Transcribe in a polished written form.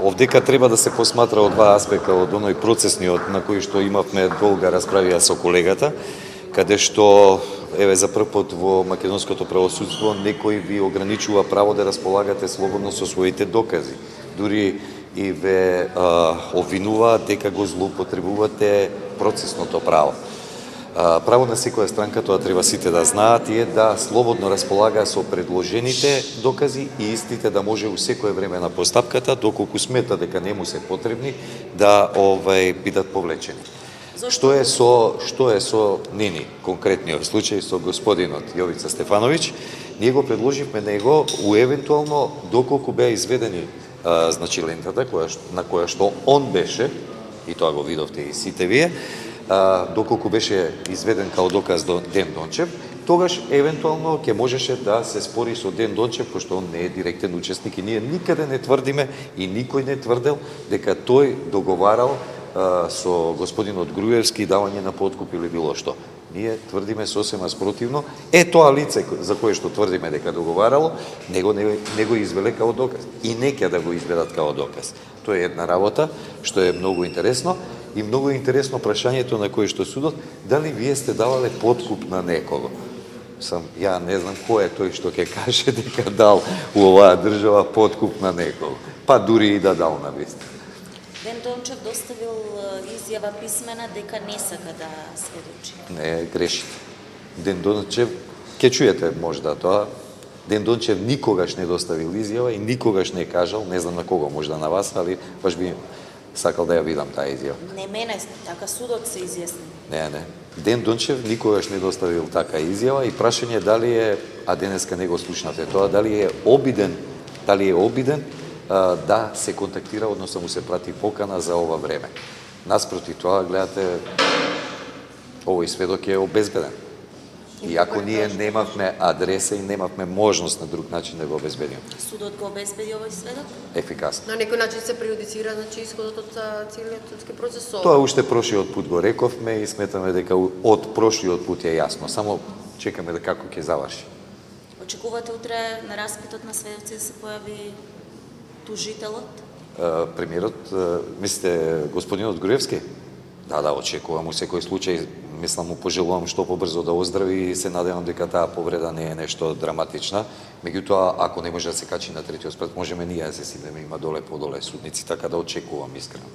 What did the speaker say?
овдека треба да се посматра од два аспекта, од оној процесниот на кој што имавме долга расправија со колегата, каде што еве за прв пат во македонското правосудство некој ви ограничува право да располагате слободно со своите докази. Дури и ве обвинува дека го злоупотребувате процесното право. Право на секоја странка, тоа треба сите да знаат, е да слободно располага со предложените докази и истите да може у секое време на постапката, доколку смета дека не му се потребни, да бидат повлечени. Што е со нини, конкретниот случај со господинот Јовица Стефановиќ? Ние го предложивме него у евентуално доколку беа изведени значи лентата на која што он беше, и тоа го видовте и сите вие, доколку беше изведен као доказ до Ден Дончев, тогаш евентуално ќе можеше да се спори со Ден Дончев, кој што он не е директен учесник и ние никаде не тврдиме и никој не тврдел дека тој договарал со господинот Груевски давање на подкуп или било што. Ние тврдиме сосема спротивно. Тоа лице за кое што тврдиме дека договарало, него не го извеле као доказ. И не ќе да го изведат као доказ. Тоа е една работа што е многу интересно. И многу интересно прашањето на кое што судот, дали вие сте давале подкуп на некого? Ја не знам кој е тој што ќе каже дека дал у оваа држава подкуп на некого. Па дури и да дал на вистина. Ден Дончев доставил изјава писмена дека не сака да сведочи. Не, грешите. Ден Дончев, ќе чуете можда тоа, Ден Дончев никогаш не доставил изјава и никогаш не кажал, не знам на кого, можда на вас, али баш би сакал да ја видам таа изјава. Не мене, така судот се изјасни. Не. Ден Дончев никогаш не доставил така изјава и прашање дали е, а денеска не го слушнате тоа, дали е обиден да се контактира, односно му се прати покана за ова време. Наспроти тоа, гледате, овој сведок е обезбеден. Иако ние немавме адреса и немавме можност на друг начин да го обезбедиме. Судот го обезбеди овој сведок? Ефикасно. На некој начин се преюдицира, значи, исходот од целиот судски процес. Тоа уште прошлиот пут го рековме и сметаме дека од прошлиот пут е јасно. Само чекаме да како ќе заврши. Очекувате утре на распитот на сведоци да се појави тужителот? Премиерот, мислите господинот Груевски? Да, очекувам у секој случај, мислам му пожелувам што побрзо да оздрави и се надевам дека таа повреда не е нешто драматична. Меѓутоа, ако не може да се качи на третиот спрат, можеме ние да се сидеме, има доле подоле судници, така да очекувам искрено.